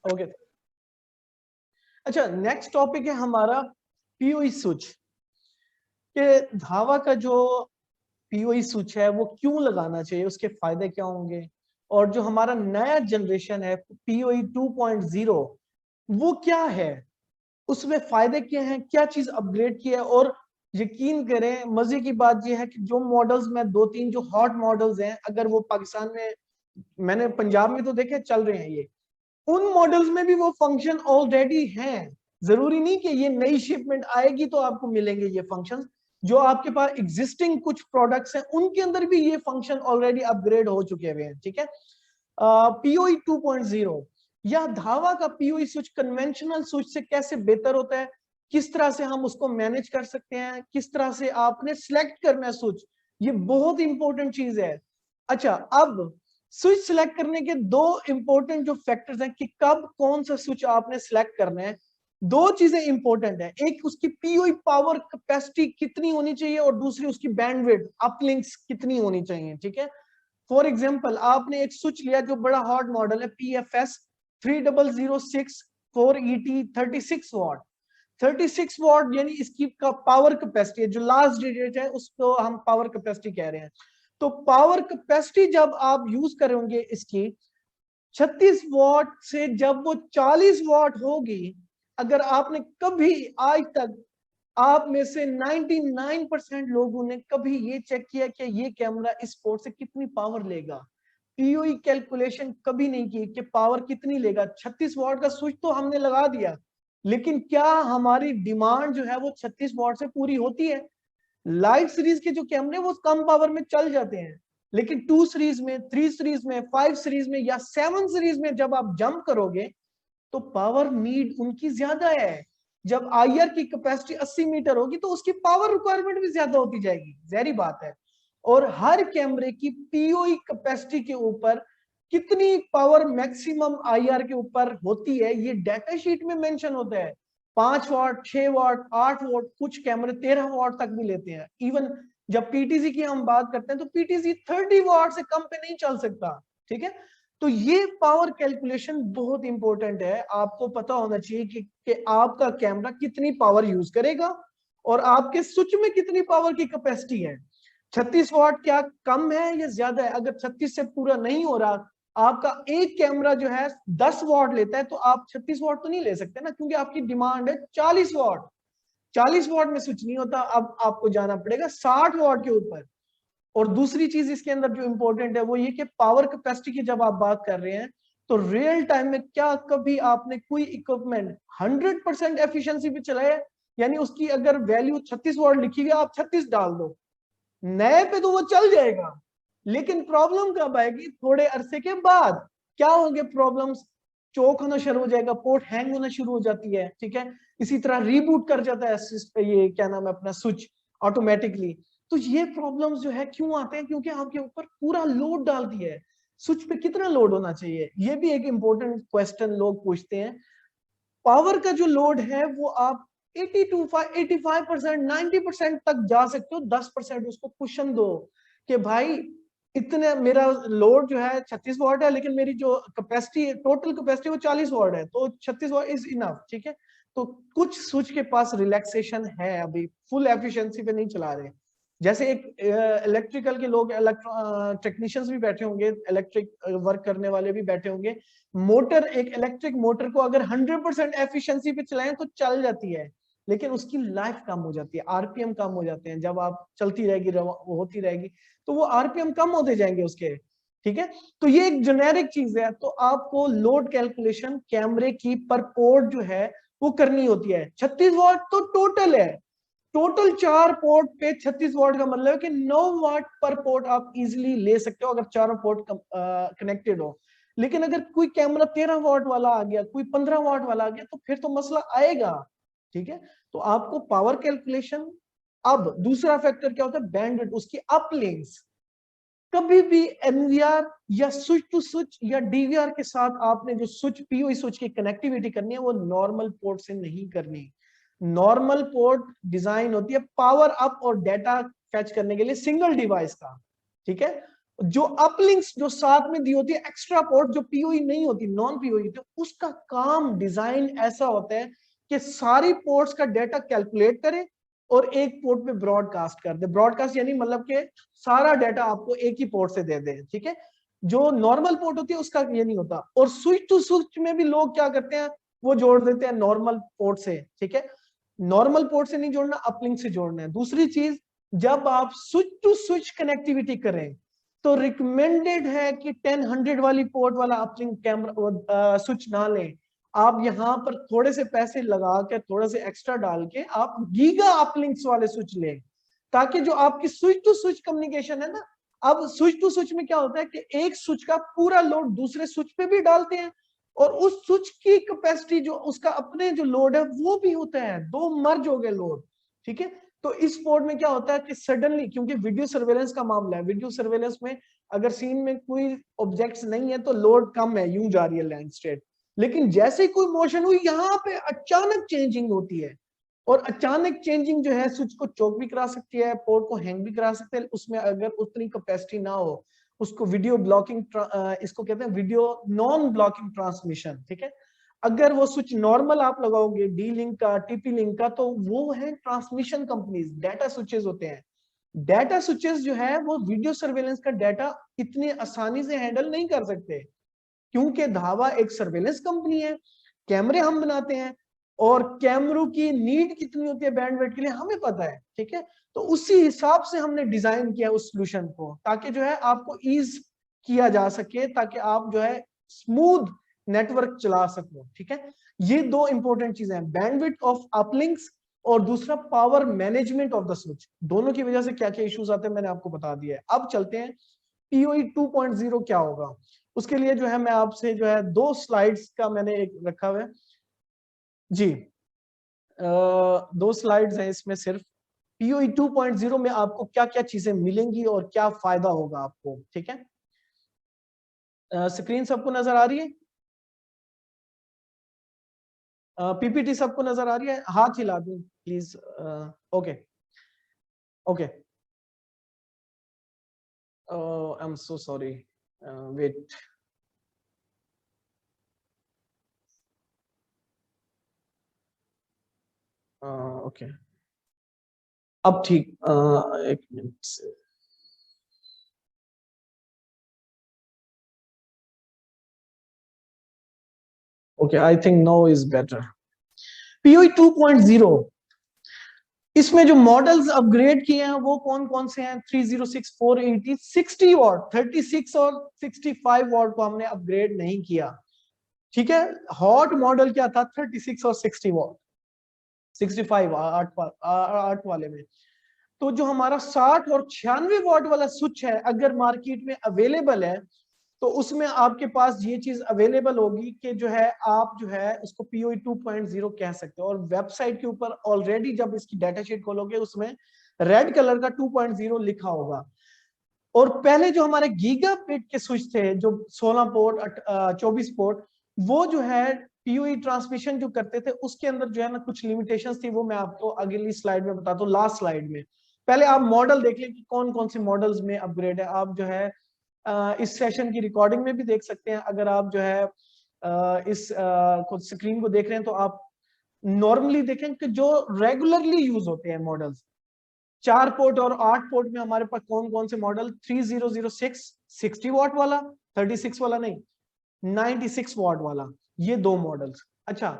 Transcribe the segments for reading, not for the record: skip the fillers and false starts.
Okay. अच्छा, next topic है हमारा पीओई स्विच के धावा का जो पीओई स्विच है वो क्यों लगाना चाहिए, उसके फायदे क्या होंगे, और जो हमारा नया जनरेशन है पीओई 2.0 वो क्या है, उसमें फायदे क्या हैं, क्या चीज अपग्रेड किया है। और यकीन करें मजे की बात यह है कि जो मॉडल्स में दो तीन जो हॉट मॉडल्स हैं, अगर वो पाकिस्तान में, मैंने पंजाब में तो देखे चल रहे हैं ये, उन मॉडल्स में भी वो फंक्शन ऑलरेडी हैं। जरूरी नहीं कि ये नई शिपमेंट आएगी तो आपको मिलेंगे ये फंक्शन। जो आपके पास एग्जिस्टिंग कुछ प्रोडक्ट्स हैं उनके अंदर भी ये फंक्शन ऑलरेडी अपग्रेड हो चुके हुए हैं। ठीक है, पीओई 2.0 या धावा का पीओई स्विच कन्वेंशनल स्विच से कैसे बेहतर होता है, किस तरह से हम उसको मैनेज कर सकते हैं, किस तरह से आपने सिलेक्ट करना है स्विच, ये बहुत इंपॉर्टेंट चीज है। अच्छा, अब स्विच सिलेक्ट करने के दो इंपॉर्टेंट जो फैक्टर्स हैं कि कब कौन सा स्विच आपने सिलेक्ट करना है, दो चीजें इंपॉर्टेंट है। एक उसकी पीओई पावर कैपेसिटी कितनी होनी चाहिए और दूसरी उसकी बैंडविड्थ अपलिंक्स कितनी होनी चाहिए। ठीक है, फॉर एग्जांपल आपने एक स्विच लिया जो बड़ा हॉट मॉडल है PFS 3006 4ET 36 वॉट। 36 वॉट यानी इसकी का पावर कैपेसिटी है, जो लास्ट डिजिट है उसको हम पावर कैपेसिटी कह रहे हैं। तो पावर कैपेसिटी जब आप यूज करोगे इसकी 36 वॉट से जब वो 40 वॉट होगी, अगर आपने कभी आज तक आप में से 99% लोगों ने कभी ये चेक किया कि ये कैमरा इस पोर्ट से कितनी पावर लेगा, पीओई कैलकुलेशन कभी नहीं की कि पावर कितनी लेगा। 36 वॉट का स्विच तो हमने लगा दिया, लेकिन क्या हमारी डिमांड जो है वो 36 वॉट से पूरी होती है? लाइट सीरीज के जो कैमरे वो कम पावर में चल जाते हैं, लेकिन 2 सीरीज में, 3 सीरीज में, 5 सीरीज में या 7 सीरीज में जब आप जंप करोगे तो पावर नीड उनकी ज्यादा है। जब आईआर की कैपेसिटी 80 मीटर होगी तो उसकी पावर रिक्वायरमेंट भी ज्यादा होती जाएगी, जहरी बात है। और हर कैमरे की पीओई कैपेसिटी के ऊपर कितनी पावर मैक्सिमम आईआर के ऊपर होती है ये डाटा शीट में मेंशन होता है। 5 वॉट, 6 वॉट, 8 वॉट, कुछ कैमरे 13 वॉट तक भी लेते हैं। इवन जब पीटीजी की हम बात करते हैं तो पीटीजी 30 वॉट से कम पे नहीं चल सकता। ठीक है, तो ये पावर कैलकुलेशन बहुत इंपॉर्टेंट है। आपको पता होना चाहिए कि आपका कैमरा कितनी पावर यूज करेगा और आपके स्विच में कितनी पावर की कैपेसिटी है। 36 वॉट क्या कम है या ज्यादा है? अगर 36 से पूरा नहीं हो रहा, आपका एक कैमरा जो है 10 वॉट लेता है, तो आप 36 वॉट तो नहीं ले सकते ना, क्योंकि आपकी डिमांड है 40 वॉट। 40 वॉट में स्विच नहीं होता, अब आपको जाना पड़ेगा 60 वॉट के ऊपर। और दूसरी चीज इसके अंदर जो इंपॉर्टेंट है वो ये कि पावर कैपेसिटी की जब आप बात कर रहे हैं तो रियल टाइम में क्या कभी आपने कोई इक्विपमेंट 100% एफिशिएंसी पे चलाया? यानी उसकी अगर वैल्यू 36 वॉट लिखी हुई आप 36 डाल दो, नए पे तो वो चल जाएगा, लेकिन प्रॉब्लम कब आएगी? थोड़े अरसे के बाद। क्या होंगे प्रॉब्लम्स? चोक होना शुरू हो जाएगा, पोर्ट हैंग होना शुरू हो जाती है। ठीक है, इसी तरह रीबूट कर जाता है ये क्या नाम है अपना स्विच ऑटोमेटिकली। तो ये प्रॉब्लम्स जो है क्यों आते हैं? क्योंकि आपके ऊपर पूरा लोड डाल दिया है। स्विच पे कितना लोड होना चाहिए, ये भी एक इंपॉर्टेंट क्वेश्चन लोग पूछते हैं। पावर का जो लोड है वो आप 85% 90% तक जा सकते हो, 10% उसको कुशन दो कि भाई इतने मेरा लोड जो है 36 वॉट है, लेकिन मेरी जो कैपेसिटी टोटल कैपेसिटी वो 40 वॉट है, तो 36 वॉट इज इनफ। ठीक है, तो कुछ स्विच के पास रिलैक्सेशन है, अभी फुल एफिशिएंसी पे नहीं चला रहे। जैसे एक इलेक्ट्रिकल के लोग, टेक्नीशियंस भी बैठे होंगे, इलेक्ट्रिक वर्क करने वाले भी बैठे होंगे। मोटर, एक इलेक्ट्रिक मोटर को अगर 100% एफिशिएंसी पे चलाएं तो चल जाती है, लेकिन उसकी लाइफ कम हो जाती है, आरपीएम कम हो जाते हैं। जब आप चलती रहेगी, होती रहेगी, तो वो आरपीएम कम होते जाएंगे उसके। ठीक है, तो ये एक जेनेरिक चीज है। तो आपको लोड कैलकुलेशन कैमरे की पर पोर्ट जो है वो करनी होती है। 36 वॉट तो टोटल है, टोटल 4 पोर्ट पे 36 वॉट का मतलब है कि 9 वाट पर पोर्ट आप इजीली ले सकते हो अगर चारों पोर्ट कनेक्टेड हो। लेकिन अगर कोई कैमरा 13 वॉट वाला आ गया, कोई 15 वॉट वाला आ गया, तो फिर तो मसला आएगा। ठीक है, तो आपको पावर कैलकुलेशन। अब दूसरा फैक्टर क्या होता है? बैंडविड्थ, उसकी अपलिंक्स। कभी भी एनवीआर या स्विच टू स्विच या डीवीआर के साथ आपने जो स्विच पीओई स्विच की कनेक्टिविटी करनी है वो नॉर्मल पोर्ट से नहीं करनी। नॉर्मल पोर्ट डिजाइन होती है पावर अप और डाटा फैच करने के लिए सिंगल डिवाइस का। ठीक है, जो अपलिंक्स जो साथ में दी होती है, एक्स्ट्रा पोर्ट जो पीओई नहीं होती, नॉन पीओई, तो उसका काम डिजाइन ऐसा होता है कि सारी पोर्ट्स का डाटा कैलकुलेट करे और एक पोर्ट पे ब्रॉडकास्ट कर दे। ब्रॉडकास्ट यानी मतलब कि सारा डाटा आपको एक ही पोर्ट से दे दे, ठीक है। जो नॉर्मल पोर्ट होती है उसका ये नहीं होता। और स्विच टू स्विच में भी लोग क्या करते हैं, वो जोड़ देते हैं नॉर्मल पोर्ट से, ठीक है। नॉर्मल पोर्ट से नहीं जोड़ना, अपलिंक से जोड़ना है। दूसरी चीज, जब आप स्विच टू स्विच कनेक्टिविटी करें तो रिकमेंडेड है कि 10-100 वाली पोर्ट वाला अपलिंक कैमरा स्विच ना लें। आप यहां पर थोड़े से पैसे लगा के, थोड़े से एक्स्ट्रा डाल के आप गीगा अपलिंक्स वाले स्विच लें, ताकि जो आपकी स्विच टू स्विच कम्युनिकेशन है ना, अब स्विच टू स्विच में क्या होता है कि एक स्विच का पूरा लोड दूसरे स्विच पे भी डालते हैं, और उस स्विच की कैपेसिटी जो उसका अपने जो लोड है वो भी होता है, दो मर्ज हो गए लोड, ठीक है। तो इस पोर्ट में क्या होता है कि सडनली, क्योंकि वीडियो सर्वेलेंस का मामला है, वीडियो सर्वेलेंस में अगर सीन में कोई ऑब्जेक्ट्स नहीं है तो लोड कम है, यूं जा रही है लैंड स्टेट, लेकिन जैसे ही कोई मोशन हुई यहाँ पे अचानक चेंजिंग होती है, और अचानक चेंजिंग जो है स्विच को चोक भी करा सकती है, पोर्ट को हैंग भी करा सकते हैं, उसमें अगर उतनी कैपेसिटी ना हो। उसको वीडियो ब्लॉकिंग, इसको कहते हैं वीडियो नॉन ब्लॉकिंग ट्रांसमिशन, ठीक है। अगर वो स्विच नॉर्मल आप लगाओगे डी लिंक का, टीपी लिंक का, तो वो है ट्रांसमिशन कंपनीज, डाटा स्विचेस होते हैं। डाटा स्विचेस जो है वो वीडियो सर्वेलेंस का डाटा इतनी आसानी से हैंडल नहीं कर सकते, क्योंकि धावा एक सर्वेलेंस कंपनी है, कैमरे हम बनाते हैं, और कैमरों की नीड कितनी होती है बैंडविड्थ के लिए हमें पता है, ठीक है। तो उसी हिसाब से हमने डिजाइन किया उस सॉल्यूशन को, ताकि जो है आपको ईज किया जा सके, ताकि आप जो है स्मूथ नेटवर्क चला सको, ठीक है। ये दो इंपॉर्टेंट चीजें हैं, बैंडविड्थ ऑफ अपलिंक्स और दूसरा power management of the switch. दोनों की वजह से क्या क्या इश्यूज आते हैं मैंने आपको बता दिया है। अब चलते हैं पीओई 2.0 क्या होगा। उसके लिए जो है मैं आपसे जो है 2 स्लाइड्स का मैंने एक रखा हुआ है जी। 2 स्लाइड्स हैं इसमें सिर्फ। पीओई 2.0 में आपको क्या क्या चीजें मिलेंगी और क्या फायदा होगा आपको, ठीक है। स्क्रीन सबको नजर आ रही है? पीपीटी सबको नजर आ रही है? हाथ हिला दूं please. Okay okay, I am so sorry, wait. Okay, अब ठीक, एक minute. Okay, I think no is better. PoE 2.0, इसमें जो मॉडल्स अपग्रेड किए हैं वो कौन कौन से हैं? 306, 480, 60 वॉट, 36 और 65 वॉट को हमने अपग्रेड नहीं किया, ठीक है। हॉट मॉडल क्या था? 36 और 60 वॉट, 65 आठ वाले में। तो जो हमारा 60 और 96 वॉट वाला स्विच है, अगर मार्केट में अवेलेबल है, तो उसमें आपके पास ये चीज अवेलेबल होगी कि जो है आप जो है उसको पीओई 2.0 कह सकते हो। और वेबसाइट के ऊपर ऑलरेडी जब इसकी डाटा शीट खोलोगे उसमें रेड कलर का 2.0 लिखा होगा। और पहले जो हमारे गीगाबिट के स्विच थे, जो 16 पोर्ट 24 पोर्ट, वो जो है पीओई ट्रांसमिशन जो करते थे उसके अंदर जो है ना कुछ लिमिटेशंस थी, वो मैं आपको अगली स्लाइड में बताता हूँ, लास्ट स्लाइड में। पहले आप मॉडल देख लें कि कौन कौन से मॉडल्स में अपग्रेड है। आप जो है इस सेशन की रिकॉर्डिंग में भी देख सकते हैं। अगर आप जो है इस स्क्रीन को देख रहे हैं तो आप नॉर्मली देखें कि जो रेगुलरली यूज होते हैं मॉडल्स, 4 पोर्ट और 8 पोर्ट में हमारे पास कौन कौन से मॉडल? 3006 60 वॉट वाला, 36 वाला नहीं, 96 वॉट वाला, ये 2 मॉडल्स। अच्छा,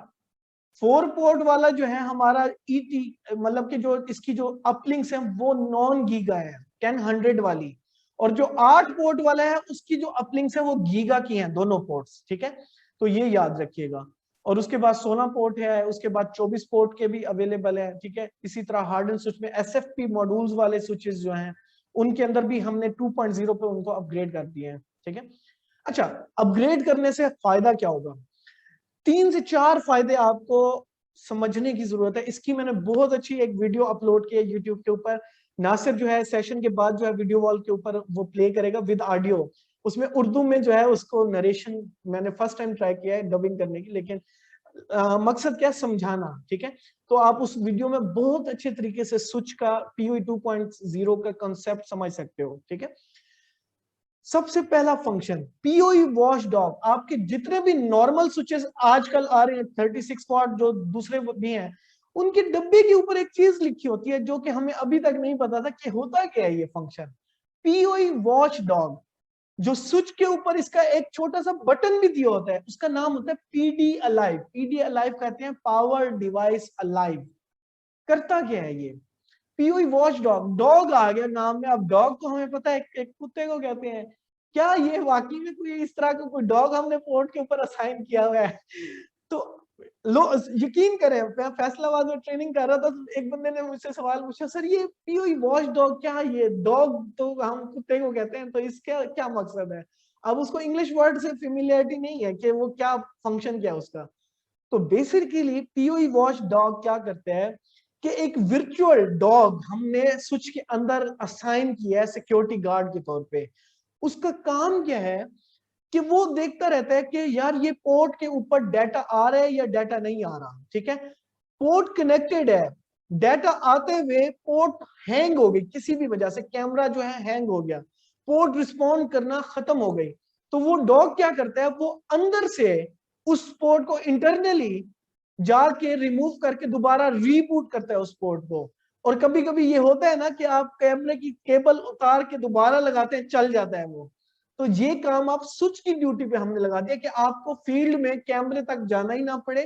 4 पोर्ट वाला जो है हमारा ईटी, मतलब कि जो इसकी जो अपलिंक्स है वो नॉन गीगा है, 10-100 वाली। और जो 8 पोर्ट वाला है उसकी जो अपलिंक्स है वो गीगा की हैं, दोनों पोर्ट्स, ठीक है। तो ये याद रखिएगा। और उसके बाद 16 पोर्ट है, उसके बाद 24 पोर्ट के भी अवेलेबल है, ठीक है। इसी तरह हार्डन स्विच में एसएफपी मॉड्यूल्स वाले स्विचेस जो हैं उनके अंदर भी हमने 2.0 पे उनको अपग्रेड कर दिए हैं, ठीक है। अच्छा, अपग्रेड करने से फायदा क्या होगा? 3 से 4 फायदे आपको समझने की जरूरत है। इसकी मैंने बहुत अच्छी एक वीडियो अपलोड की है यूट्यूब के ऊपर। नासिर जो है सेशन के बाद जो है वीडियो वॉल के ऊपर वो प्ले करेगा विद ऑडियो, उसमें उर्दू में जो है उसको नरेशन, मैंने फर्स्ट टाइम ट्राई किया है डबिंग करने की, लेकिन मकसद क्या समझाना, ठीक है। तो आप उस वीडियो में बहुत अच्छे तरीके से स्विच का पीओई 2.0 का कंसेप्ट समझ सकते हो, ठीक है। सबसे पहला फंक्शन पीओई वॉच डॉग, आपके जितने भी नॉर्मल स्विचेस आजकल आ रहे हैं 36 वॉट जो दूसरे भी हैं, उनके डब्बे के ऊपर एक चीज लिखी होती है जो कि हमें अभी तक नहीं पता था कि होता क्या है ये फंक्शन। पीओई वॉच डॉग, जो स्विच के ऊपर इसका एक छोटा सा बटन भी दिया होता है, उसका नाम होता है पीडी अलाइव। पीडी अलाइव कहते हैं पावर डिवाइस अलाइव। करता क्या है ये पीओई वॉच डॉग? डॉग आ गया नाम में, अब डॉग को हमें पता है एक कुत्ते को कहते हैं। क्या ये वाकई में कोई इस तरह का कोई डॉग हमने पोर्ट के ऊपर असाइन किया हुआ है? तो लो यकीन करें, मैं फैसलाबाद में ट्रेनिंग कर रहा था तो एक बंदे ने मुझसे सवाल पूछा, सर ये पीओई वॉच डॉग क्या, ये डॉग तो हम कुत्ते को कहते हैं, तो इसका क्या मकसद है? अब उसको इंग्लिश वर्ड से फेमिलियरिटी नहीं है कि वो क्या फंक्शन क्या है उसका। तो बेसिकली पीओई वॉच डॉग क्या करते हैं कि एक वर्चुअल डॉग हमने स्विच के अंदर असाइन किया है सिक्योरिटी गार्ड के तौर पे। उसका काम क्या है कि वो देखता रहता है कि यार ये पोर्ट के ऊपर डाटा आ रहा है या डाटा नहीं आ रहा, ठीक है। पोर्ट कनेक्टेड है, डाटा आते हुए पोर्ट हैंग हो गई किसी भी वजह से, कैमरा जो है हैंग हो गया, पोर्ट रिस्पॉन्ड करना खत्म हो गई, तो वो डॉग क्या करता है, वो अंदर से उस पोर्ट को इंटरनली जाके रिमूव करके दोबारा रीबूट करता है उस पोर्ट को। और कभी कभी ये होता है ना कि आप कैमरे की केबल उतार के दोबारा लगाते हैं, चल जाता है वो। तो ये काम आप स्विच की ड्यूटी पे हमने लगा दिया कि आपको फील्ड में कैमरे तक जाना ही ना पड़े,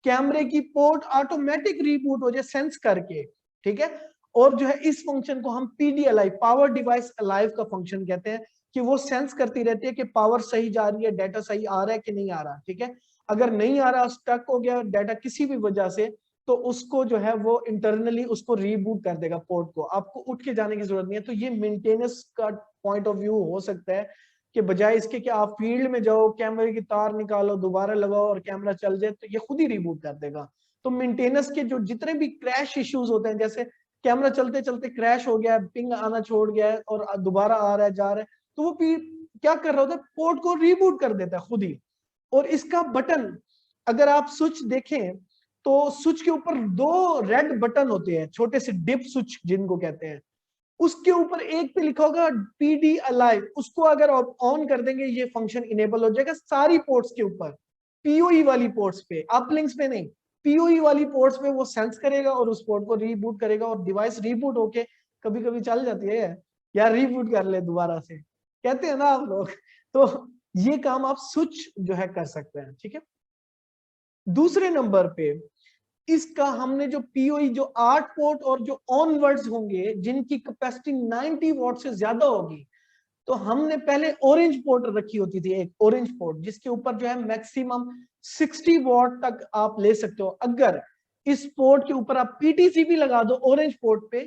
कैमरे की पोर्ट ऑटोमेटिक रीबूट हो जाए सेंस करके, ठीक है। और जो है इस फंक्शन को हम PD alive, power device alive का फंक्शन कहते हैं, कि वो सेंस करती रहती है कि पावर सही जा रही है, डाटा सही आ रहा है कि नहीं आ रहा, ठीक है। अगर नहीं आ रहा, स्टक हो गया डाटा किसी भी वजह से, तो उसको जो है वो इंटरनली उसको रीबूट कर देगा पोर्ट को, आपको उठ के जाने की जरूरत नहीं है। तो ये मेंटेनेंस का पॉइंट ऑफ व्यू हो सकता है कि बजाय इसके कि आप फील्ड में जाओ, कैमरे की तार निकालो, दोबारा लगाओ और कैमरा चल जाए, तो ये खुद ही रिबूट कर देगा। तो मेंटेनेंस के जो जितने भी क्रैश इश्यूज होते हैं, जैसे कैमरा चलते चलते क्रैश हो गया है, पिंग आना छोड़ गया है और दोबारा आ रहा है जा रहा है, तो वो क्या कर रहा होता है, पोर्ट को रीबूट कर देता है खुद ही। और इसका बटन, अगर आप स्विच देखें तो स्विच के ऊपर दो रेड बटन होते हैं, छोटे से डिप स्विच जिनको कहते हैं। उसके ऊपर एक पे लिखा होगा पीडी अलाइव, उसको अगर आप ऑन कर देंगे ये फंक्शन इनेबल हो जाएगा सारी पोर्ट्स के ऊपर, पीओई वाली पोर्ट्स पे, अपलिंक्स पे नहीं, पीओई वाली पोर्ट्स पे वो सेंस करेगा और उस पोर्ट को रीबूट करेगा, और डिवाइस रीबूट होके कभी कभी चल जाती है यार, रीबूट कर ले दोबारा से, कहते हैं ना आप लोग। तो ये काम आप स्विच जो है कर सकते हैं, ठीक है। दूसरे नंबर पे इसका हमने जो पीओई जो 8 पोर्ट और जो ऑनवर्ड्स होंगे जिनकी कैपेसिटी 90 वॉट से ज्यादा होगी, तो हमने पहले ऑरेंज पोर्ट रखी होती थी, एक ऑरेंज पोर्ट जिसके ऊपर जो है मैक्सिमम 60 वॉट तक आप ले सकते हो। अगर इस पोर्ट के ऊपर आप पीटीसी भी लगा दो ऑरेंज पोर्ट पे,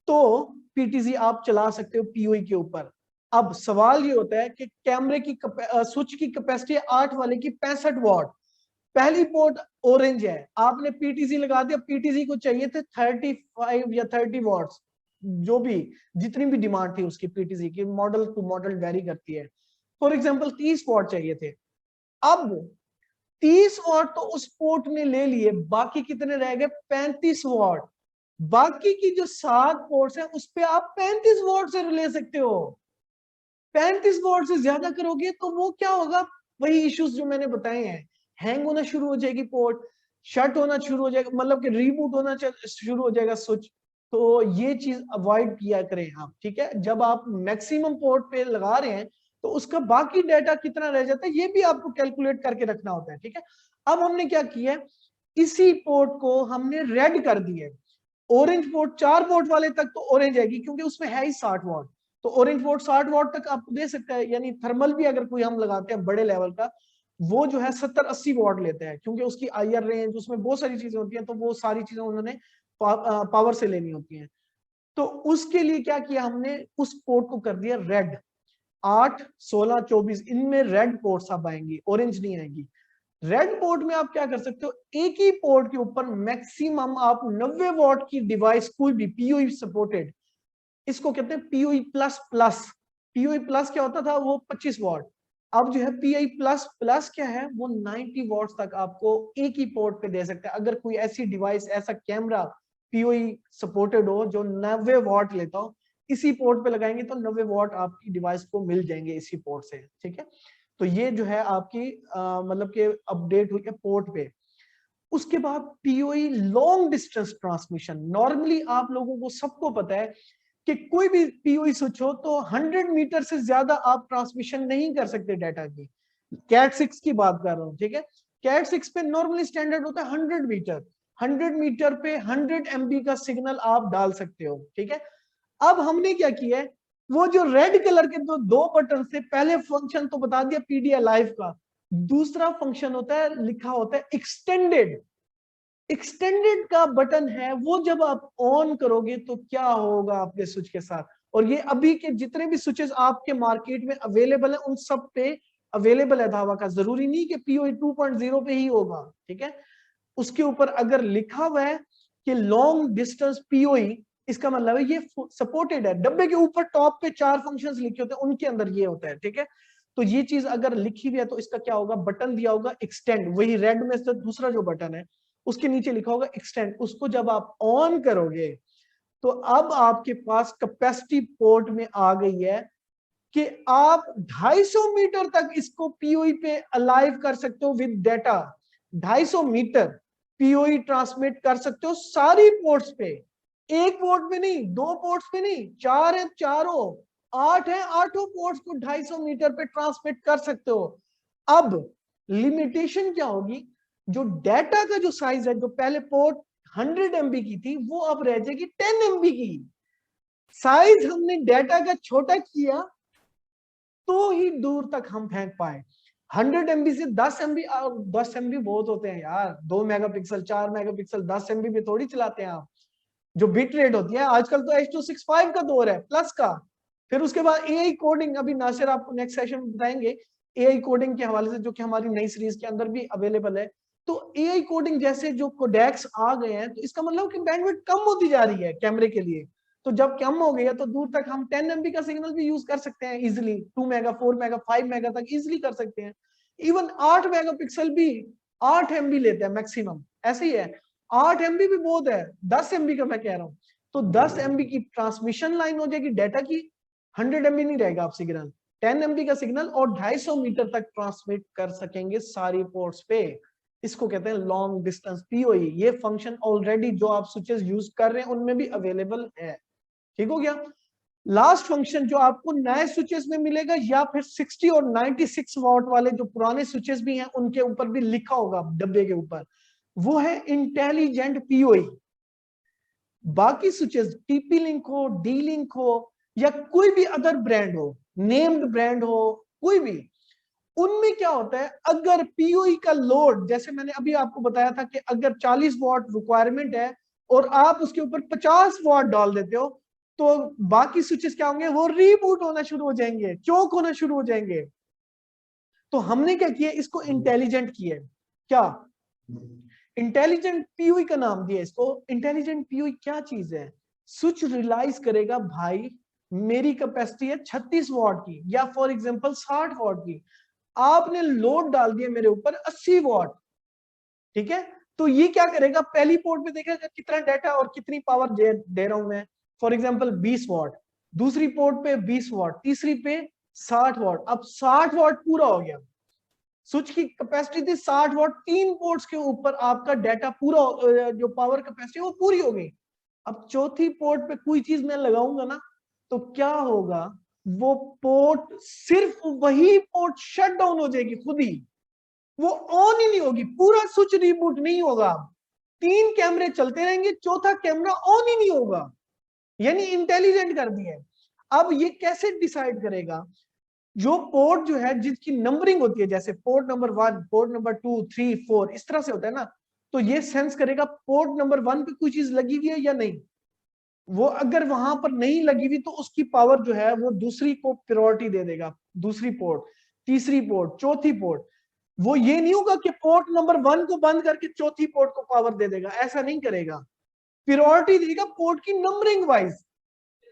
तो पीटीसी आप चला सकते हो पीओई के ऊपर। अब सवाल ये होता है कि कैमरे की स्विच की कैपेसिटी 8 वाले की 65 वॉट, पहली पोर्ट ऑरेंज है, आपने पीटीसी लगा दिया, पीटीसी को चाहिए थे 35 या 30 वॉट्स, जो भी जितनी भी डिमांड थी उसकी पीटीसी की, मॉडल टू मॉडल वेरी करती है। फॉर एग्जांपल 30 वॉट चाहिए थे। अब 30 वॉट तो उस पोर्ट ने ले लिए, बाकी कितने रह गए? 35 वॉट। बाकी की जो 7 पोर्ट्स हैं उस पे आप 35 वॉट से ले सकते हो। 35 वॉट से ज्यादा करोगे तो वो क्या होगा, वही इश्यूज जो मैंने बताए हैं, हैंग होना शुरू हो जाएगी पोर्ट, शट होना शुरू हो जाएगा, मतलब कि रीबूट होना शुरू हो जाएगा स्विच। तो ये चीज अवॉइड किया करें आप, ठीक है। जब आप मैक्सिमम पोर्ट पे लगा रहे हैं तो उसका बाकी डाटा कितना रह जाता है ये भी आपको कैलकुलेट करके रखना होता है, ठीक है। अब हमने क्या किया है, इसी पोर्ट को हमने रेड कर दिया। ऑरेंज पोर्ट 4 वोल्ट वाले तक तो ऑरेंज आएगी क्योंकि उसमें है ही 60 वॉट, तो ऑरेंज पोर्ट 60 वॉट तक आपको दे सकता है। यानी थर्मल भी अगर कोई हम लगाते हैं बड़े लेवल का, वो जो है 70-80 वॉट लेता है, क्योंकि उसकी आईआर रेंज, उसमें बहुत सारी चीजें होती हैं, तो वो सारी चीजें उन्होंने पावर से लेनी होती हैं। तो उसके लिए क्या किया हमने, उस पोर्ट को कर दिया रेड। 8, 16, 24 इनमें रेड पोर्ट्स अब आएंगी, ऑरेंज नहीं आएंगी। रेड पोर्ट में आप क्या कर सकते हो, एक ही पोर्ट के ऊपर मैक्सिमम आप 90 वॉट की डिवाइस, कोई भी पीओई सपोर्टेड, इसको कहते हैं PoE plus plus. PoE plus क्या होता था, वो 25 वॉट। अब जो है पीआई प्लस प्लस क्या है, वो 90 वॉट्स तक आपको एक ही पोर्ट पे दे सकते हैं। अगर कोई ऐसी डिवाइस, ऐसा कैमरा पीओई सपोर्टेड हो जो 90 वॉट लेता हो, इसी पोर्ट पे लगाएंगे तो 90 वॉट आपकी डिवाइस को मिल जाएंगे इसी पोर्ट से, ठीक है। तो ये जो है आपकी मतलब कि अपडेट हुई है पोर्ट पे। उसके बाद PoE long distance transmission. Normally आप लोगों को सबको पता है कि कोई भी पीओई स्विच हो तो 100 मीटर से ज्यादा आप ट्रांसमिशन नहीं कर सकते डाटा की। कैट 6 की बात कर रहा हूं, ठीक है। कैट 6 पे नॉर्मली स्टैंडर्ड होता है 100 मीटर। 100 मीटर पे 100 MB का सिग्नल आप डाल सकते हो, ठीक है। अब हमने क्या किया है, वो जो रेड कलर के दो बटन से, पहले फंक्शन तो बता दिया पीडीए लाइव का, दूसरा फंक्शन होता है, लिखा होता है एक्सटेंडेड। एक्सटेंडेड का बटन है, वो जब आप ऑन करोगे तो क्या होगा आपके स्विच के साथ। और ये अभी के जितने भी स्विचेस आपके मार्केट में अवेलेबल है उन सब पे अवेलेबल है धावा का। जरूरी नहीं कि पीओई 2.0 पे ही होगा, ठीक है। उसके ऊपर अगर लिखा हुआ है कि लॉन्ग डिस्टेंस पीओई, इसका मतलब है ये सपोर्टेड है। डब्बे के ऊपर टॉप पे 4 फंक्शंस लिखे होते हैं, उनके अंदर ये होता है, ठीक है। तो ये चीज अगर लिखी हुई है तो इसका क्या होगा, बटन दिया होगा एक्सटेंड, वही रेड में से दूसरा जो बटन है उसके नीचे लिखा होगा एक्सटेंड। उसको जब आप ऑन करोगे तो अब आपके पास कैपेसिटी पोर्ट में आ गई है कि आप 250 मीटर तक इसको पीओई पे अलाइव कर सकते हो with data. 250 meter PoE transmit कर सकते हो सारी पोर्ट्स पे, एक पोर्ट पे नहीं, 2 पोर्ट्स पे नहीं, 4 है चारों, 8 है 8 पोर्ट्स को 250 मीटर पे ट्रांसमिट कर सकते हो। अब लिमिटेशन क्या होगी, जो डाटा का जो साइज है, जो पहले पोर्ट 100 MB की थी वो अब रह जाएगी 10 MB की। साइज हमने डाटा का छोटा किया तो ही दूर तक हम फेंक पाए। 100 MB से 10 MB, 10 MB बहुत होते हैं यार, 2 मेगापिक्सल 4 मेगापिक्सल 10 MB पे थोड़ी चलाते हैं आप। जो बिट रेट होती है आजकल तो H.265 का दौर है प्लस का। फिर उसके बाद एआई कोडिंग, अभी नासिर आपको नेक्स्ट सेशन में बताएंगे एआई कोडिंग के हवाले से, जो कि हमारी नई सीरीज के अंदर भी अवेलेबल है। तो एआई कोडिंग जैसे जो कोडेक्स आ गए हैं तो इसका मतलब कि बैंडविड्थ कम होती जा रही है कैमरे के लिए। तो जब कम हो गया तो दूर तक हम 10 MB का सिग्नल भी यूज कर सकते हैं इजिली, 2 मेगा 4 मेगा 5 मेगा तक इजिली कर सकते हैं। इवन 8 मेगापिक्सल भी 8 MB लेते हैं मैक्सिमम, ऐसे ही है। 8 MB भी बहुत है, 10 MB का मैं कह रहा हूं। तो 10 MB की ट्रांसमिशन लाइन हो जाएगी डाटा की, 100 MB नहीं रहेगा आप सिग्नल, 10 MB का सिग्नल, और 250 मीटर तक ट्रांसमिट कर सकेंगे सारी पोर्ट्स पे। इसको कहते हैं लॉन्ग डिस्टेंस पीओई। ये फंक्शन ऑलरेडी जो आप स्विचेस यूज कर रहे हैं उनमें भी अवेलेबल है, ठीक हो गया। लास्ट फंक्शन जो आपको नए स्विचेस में मिलेगा या फिर 60 और 96 वॉट वाले जो पुराने स्विचेस भी हैं उनके ऊपर भी लिखा होगा डब्बे के ऊपर, वो है इंटेलिजेंट पीओई। बाकी स्विचेस टीपी लिंक हो, डी लिंक हो, या कोई भी अदर ब्रांड हो, नेम्ड ब्रांड हो, कोई भी, उनमें क्या होता है, अगर पीओई का लोड, जैसे मैंने अभी आपको बताया था कि अगर 40 वॉट रिक्वायरमेंट है और आप उसके ऊपर 50 वॉट डाल देते हो तो बाकी स्विचेस क्या होंगे, वो रीबूट होना शुरू हो जाएंगे, चोक होना शुरू हो जाएंगे। तो हमने क्या किया, इसको इंटेलिजेंट किया। क्या इंटेलिजेंट पीओई का नाम दिया इसको। इंटेलिजेंट पीओई क्या चीज है, स्विच रियलाइज करेगा भाई मेरी कैपेसिटी है 36 वॉट की या फॉर एग्जांपल 60 वॉट की, आपने लोड डाल दिया मेरे ऊपर 80 वॉट, ठीक है। तो ये क्या करेगा, पहली पोर्ट पे देखेगा कितना डाटा और कितनी पावर दे रहा हूं मैं, फॉर एग्जांपल 20 वॉट, दूसरी पोर्ट पे 20 वॉट, तीसरी पे 60 वॉट। अब 60 वॉट पूरा हो गया, स्विच की कैपेसिटी थी 60 वॉट, 3 पोर्ट्स के ऊपर आपका डाटा पूरा, जो पावर कैपेसिटी वो पूरी हो गई। अब चौथी पोर्ट पे कोई चीज मैं लगाऊंगा ना तो क्या होगा, वो पोर्ट, सिर्फ वही पोर्ट शट डाउन हो जाएगी खुद ही, वो ऑन ही नहीं होगी, पूरा स्विच रिबूट नहीं होगा। 3 कैमरे चलते रहेंगे, चौथा कैमरा ऑन ही नहीं होगा, यानी इंटेलिजेंट कर दिया है। अब ये कैसे डिसाइड करेगा, जो पोर्ट जो है जिसकी नंबरिंग होती है, जैसे पोर्ट नंबर 1, पोर्ट नंबर 2, 3, 4 इस तरह से होता है ना, तो ये सेंस करेगा पोर्ट नंबर 1 पे कोई चीज लगी हुई है या नहीं। वो अगर वहां पर नहीं लगी हुई तो उसकी पावर जो है वो दूसरी को प्रायोरिटी दे देगा, दूसरी पोर्ट, तीसरी पोर्ट, चौथी पोर्ट। वो ये नहीं होगा कि पोर्ट नंबर 1 को बंद करके चौथी पोर्ट को पावर दे देगा, ऐसा नहीं करेगा। प्रायोरिटी देगा पोर्ट की नंबरिंग वाइज,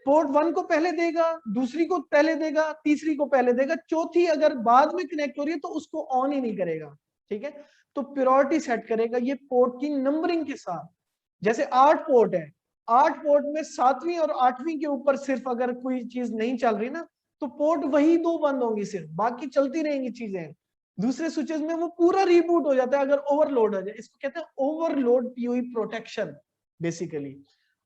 पोर्ट 1 को पहले देगा, दूसरी को पहले देगा, तीसरी को पहले देगा, चौथी अगर बाद में कनेक्ट हो रही है तो उसको ऑन ही नहीं करेगा, ठीक है। तो प्रायोरिटी सेट करेगा ये पोर्ट की नंबरिंग के साथ। जैसे 8 पोर्ट है, 8 पोर्ट में 7वीं और 8वीं के ऊपर सिर्फ अगर कोई चीज नहीं चल रही ना, तो पोर्ट वही 2 बंद होंगी, सिर्फ बाकी चलती रहेंगी चीजें। दूसरे स्विचेस में वो पूरा रीबूट हो जाता है अगर ओवरलोड हो जाए। इसको कहते हैं overload PoE protection. Basically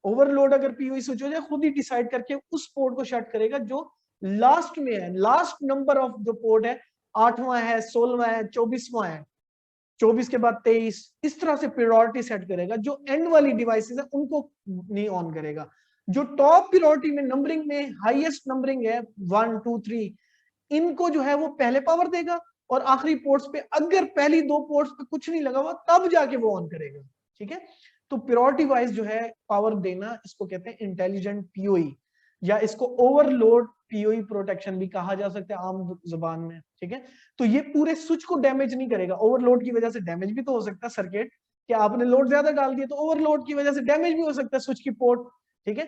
overload अगर पीओई स्विच हो जाए, खुद ही डिसाइड करके उस पोर्ट को शट करेगा जो लास्ट में है, लास्ट नंबर ऑफ जो पोर्ट है, 8वां है, 16वां है, 24वां है, 24 के बाद 23, इस तरह से प्रायोरिटी सेट करेगा। जो एंड वाली डिवाइसेस है उनको नहीं ऑन करेगा। जो टॉप प्रायोरिटी में नंबरिंग में हाईएस्ट नंबरिंग है 1 2 3, इनको जो है वो पहले पावर देगा, और आखिरी पोर्ट्स पे अगर पहली 2 पोर्ट्स पे कुछ नहीं लगा हुआ तब जाके वो ऑन करेगा। ठीक है, तो प्रायोरिटी वाइज जो है पावर देना, इसको कहते हैं इंटेलिजेंट पीओई, या इसको ओवरलोड पीओई प्रोटेक्शन भी कहा जा सकता है आम जुबान में। ठीक है, तो ये पूरे स्विच को डैमेज नहीं करेगा। ओवरलोड की वजह से डैमेज भी तो हो सकता है सर्किट, कि आपने लोड ज्यादा डाल दिया तो ओवरलोड की वजह से डैमेज भी हो सकता है स्विच की पोर्ट। ठीक है,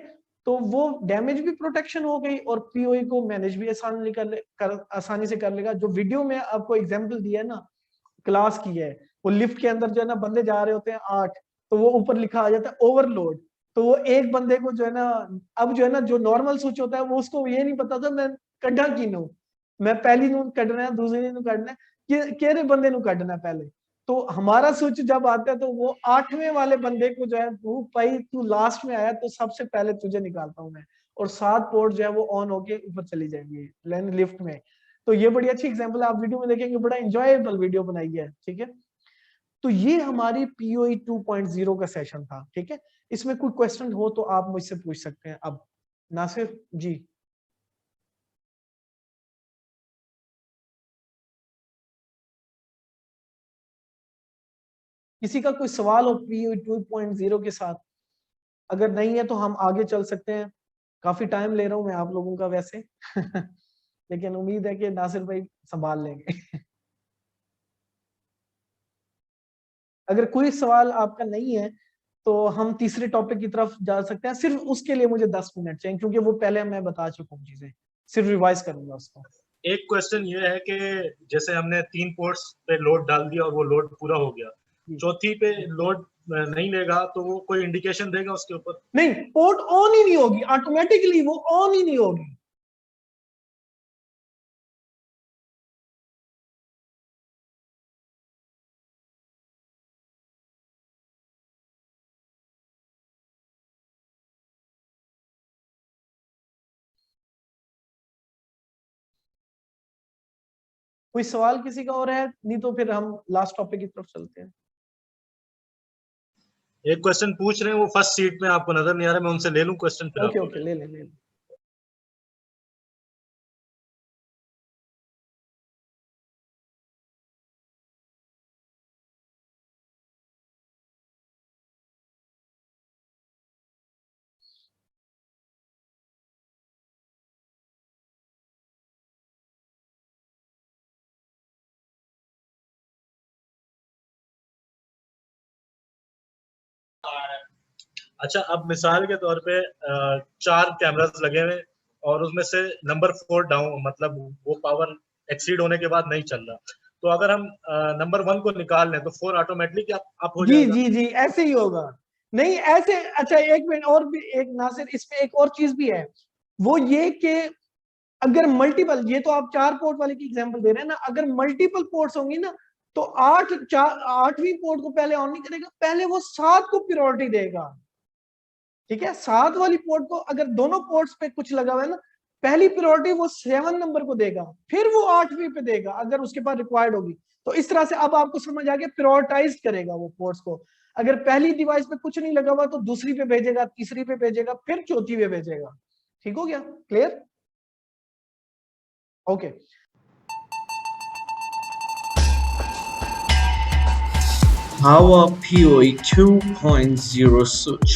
तो वो डैमेज भी प्रोटेक्शन हो गई, और पीओई को मैनेज भी आसानी से कर लेगा। जो वीडियो में आपको एग्जांपल दिया है ना, क्लास की है, वो लिफ्ट के अंदर जो है ना बंदे जा रहे होते हैं 8, तो वो ऊपर लिखा आ जाता है ओवरलोड, तो वो एक बंदे को जो है ना, अब जो है ना जो नॉर्मल स्विच होता है वो उसको ये नहीं पता था मैं कड्ढा की नू, मैं पहली नू कढ़ना है, दूसरी नू कढ़ना है, केरे बंदे नू कढ़ना है पहले। तो हमारा स्विच जब आता है तो वो 8वें वाले बंदे को जो है, तू भाई तू लास्ट में आया तो सबसे पहले तुझे निकालता हूं मैं, और 7 पोर्ट जो है वो ऑन होके ऊपर चली जाएंगी लिफ्ट में। तो ये बड़ी अच्छी एग्जांपल है, आप वीडियो में देखेंगे, बड़ा एंजॉयबल वीडियो बनाई है। ठीक है, तो ये हमारी पीओई 2.0 का सेशन था। ठीक है, इसमें कोई क्वेश्चन हो तो आप मुझसे पूछ सकते हैं। अब नासिर जी, किसी का कोई सवाल हो पीओई 2.0 के साथ? अगर नहीं है तो हम आगे चल सकते हैं। काफी टाइम ले रहा हूं मैं आप लोगों का वैसे लेकिन उम्मीद है कि नासिर भाई संभाल लेंगे अगर कोई सवाल आपका नहीं है तो हम तीसरे टॉपिक की तरफ जा सकते हैं। सिर्फ उसके लिए मुझे 10 मिनट चाहिए, क्योंकि वो पहले मैं बता चुका हूँ चीजें, सिर्फ रिवाइज करूंगा उसको। एक क्वेश्चन ये है कि जैसे हमने 3 पोर्ट्स पे लोड डाल दिया और वो लोड पूरा हो गया, चौथी पे लोड नहीं लेगा तो वो कोई इंडिकेशन देगा उसके ऊपर? नहीं, पोर्ट ऑन ही नहीं होगी, ऑटोमेटिकली वो ऑन ही नहीं होगी। कोई सवाल किसी का और है? नहीं तो फिर हम लास्ट टॉपिक की तरफ चलते हैं। एक क्वेश्चन पूछ रहे हैं, वो फर्स्ट सीट में आपको नजर नहीं आ रहा, मैं उनसे ले लूं क्वेश्चन फिर? ओके ओके, ले ले। अच्छा, अब मिसाल के तौर पे 4 कैमरास लगे हुए और उसमें से नंबर 4 डाउन, मतलब वो पावर एक्सीड होने के बाद नहीं चल रहा, तो अगर हम नंबर 1 को निकाल लें तो 4 ऑटोमेटिकली अप हो जाएगा? जी जी जी, ऐसे ही होगा। नहीं ऐसे, अच्छा एक मिनट और भी, एक नासिर इसमें एक और चीज भी है, वो ये कि अगर मल्टीपल, ये तो आप 4 पोर्ट वाले की एग्जांपल दे रहे हैं ना, अगर मल्टीपल पोर्ट्स होंगी ना तो 8वीं पोर्ट को पहले ऑन नहीं करेगा, पहले वो 7 को प्रायोरिटी देगा। ठीक है, 7 वाली पोर्ट को, अगर दोनों पोर्ट्स पे कुछ लगा हुआ है ना, पहली प्रायोरिटी वो 7 नंबर को देगा, फिर वो 8वीं पे देगा अगर उसके पास रिक्वायर्ड होगी। तो इस तरह से अब आपको समझ आ गया, प्रायोरिटाइज करेगा वो पोर्ट्स को। अगर पहली डिवाइस पे कुछ नहीं लगा हुआ तो दूसरी पे भेजेगा, तीसरी पे भेजेगा, फिर चौथी पे भेजेगा। ठीक हो गया? Clear? Okay. Power PoE 2.0 switch.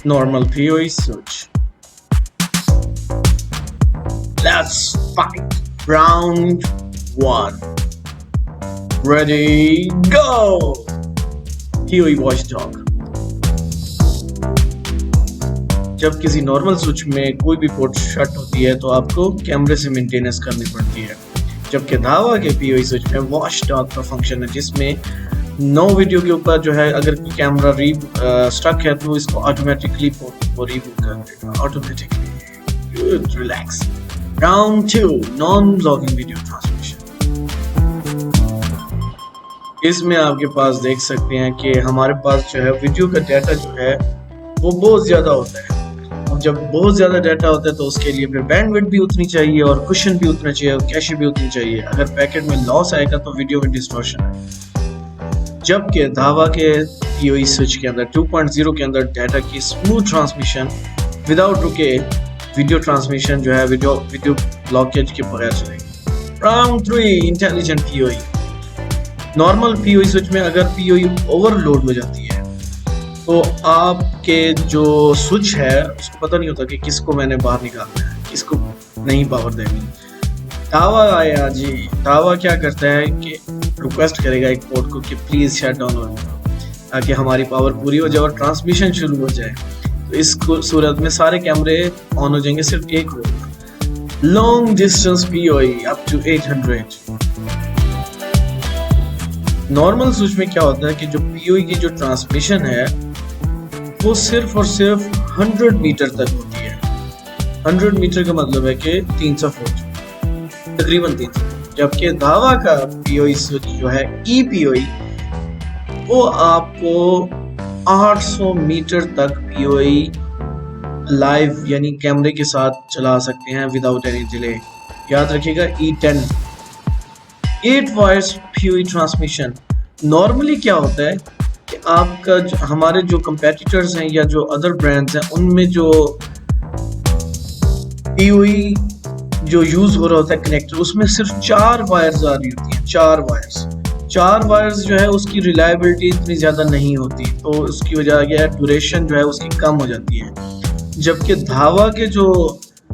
Normal PoE switch. Let's fight. Round 1. Ready, go! PoE watchdog. जब किसी नॉर्मल स्विच में कोई भी पोर्ट शट होती है तो आपको कैमरे से मेंटेनेंस करनी पड़ती है। जबकि धावा के पीओई स्विच में वॉच डॉग का फंक्शन है, जिसमें नो वीडियो के ऊपर जो है अगर कैमरा स्टक है तो इसको ऑटोमेटिकली वो रीबूट कर देगा automatically. Relax. Round 2 non blocking video transmission. इसमें आपके पास देख सकते हैं कि हमारे पास जो है वीडियो का डाटा जो है वो बहुत ज्यादा होता है। अब जब बहुत ज्यादा डाटा होता है तो उसके लिए फिर बैंडविड्थ भी उतनी चाहिए और कुशन भी उतना चाहिए और कैशे भी उतनी चाहिए। अगर पैकेट में लॉस आएगा तो वीडियो में डिस्टॉर्शन है। जबकि धावा के पीओई स्विच के अंदर 2.0 के अंदर डाटा की स्मूथ ट्रांसमिशन विदाउट रुके वीडियो ट्रांसमिशन जो है वीडियो ब्लॉकेज के बगैर चलेगी। Round 3 intelligent PoE. Normal PoE switch में अगर पीओई ओवरलोड हो जाती है तो आपके जो स्विच है उसको पता नहीं होता कि किसको मैंने बाहर निकालना है, किसको नहीं पावर देनी। धावा आया जी, धावा क्या करता है कि रिक्वेस्ट करेगा एक पोर्ट को कि प्लीज शट डाउन हो ताकि हमारी पावर पूरी हो जाए और ट्रांसमिशन शुरू हो जाए। तो इस सूरत में सारे कैमरे ऑन हो जाएंगे, सिर्फ एक हो। Long distance PoE up to 800। Normal switch में क्या होता है कि जो पीओई की जो ट्रांसमिशन है वो सिर्फ और सिर्फ 100 मीटर तक होती है। 100 मीटर का मतलब है कि 300 फुट, तकरीबन 300। जबकि धावा का पीओई स्विच जो है ई पीओई वो आपको 800 मीटर तक पीओई लाइव यानी कैमरे के साथ चला सकते हैं विदाउट एनी डिले। याद रखिएगा E10 8 wires PoE transmission. Normally क्या होता है कि आपका हमारे जो कंपेटिटर्स हैं या जो अदर ब्रांड्स हैं उनमें जो पीओई जो यूज हो रहा होता है कनेक्टर, उसमें सिर्फ 4 वायर्स आ रही होती हैं। 4 वायर्स जो है उसकी रिलायबिलिटी इतनी ज्यादा नहीं होती, तो उसकी वजह क्या है ड्यूरेशन जो है उसकी कम हो जाती है। जबकि धावा के जो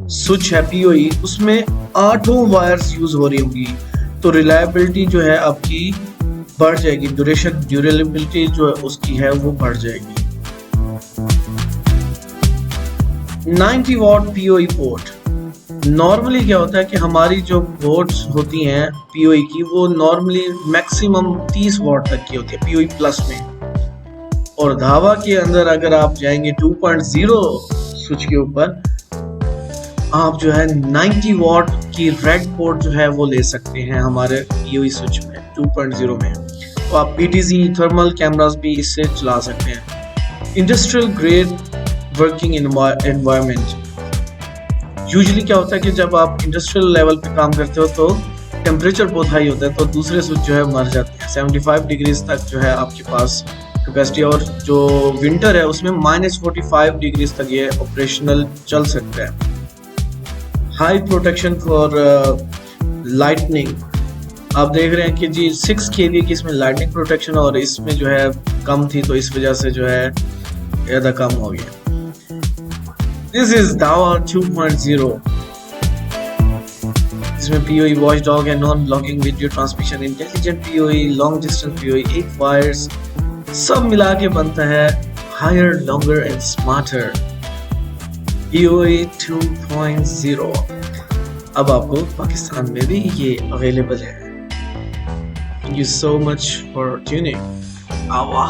स्विच है पीओई उसमें 8 वायर्स यूज हो रही होंगी, तो रिलायबिलिटी जो है आपकी बढ़ जाएगी, ड्यूरेबिलिटी जो है उसकी है वो बढ़ जाएगी। 90 वॉट पीओई पोर्ट। नॉर्मली क्या होता है कि हमारी जो पोर्ट्स होती हैं पीओई की वो नॉर्मली मैक्सिमम 30 वॉट तक की होती है पीओई प्लस में, और धावा के अंदर अगर आप जाएंगे 2.0 स्विच के ऊपर आप जो है 90 वॉट की रेड पोर्ट जो है वो ले सकते हैं हमारे पीओई स्विच में 2.0 में। तो आप पीटीजी थर्मल कैमरास भी इससे चला सकते हैं। Industrial grade working environment. Usually क्या होता है कि जब आप इंडस्ट्रियल लेवल पे काम करते हो तो टेम्परेचर बहुत हाई होता है, तो दूसरे स्विच जो है मर जाते हैं। 75 डिग्रीज तक जो है आपके पास कैपेसिटी, और जो विंटर है उसमें -45 डिग्रीज तक ये ऑपरेशनल चल सकता है। High protection for lightning. आप देख रहे हैं कि जी 6 kV की इसमें लाइटनिंग प्रोटेक्शन और इसमें जो है कम थी, तो इस वजह से जो है ज़्यादा कम हो गया। दिस इज धावा 2.0। इसमें पीओई वॉच डॉग है, non blocking video transmission, intelligent PoE, long distance PoE, 8 wires, सब मिला के बनता है higher, longer and smarter PoE 2.0। अब आपको पाकिस्तान में भी ये अवेलेबल है। Thank you so much for tuning. Allah.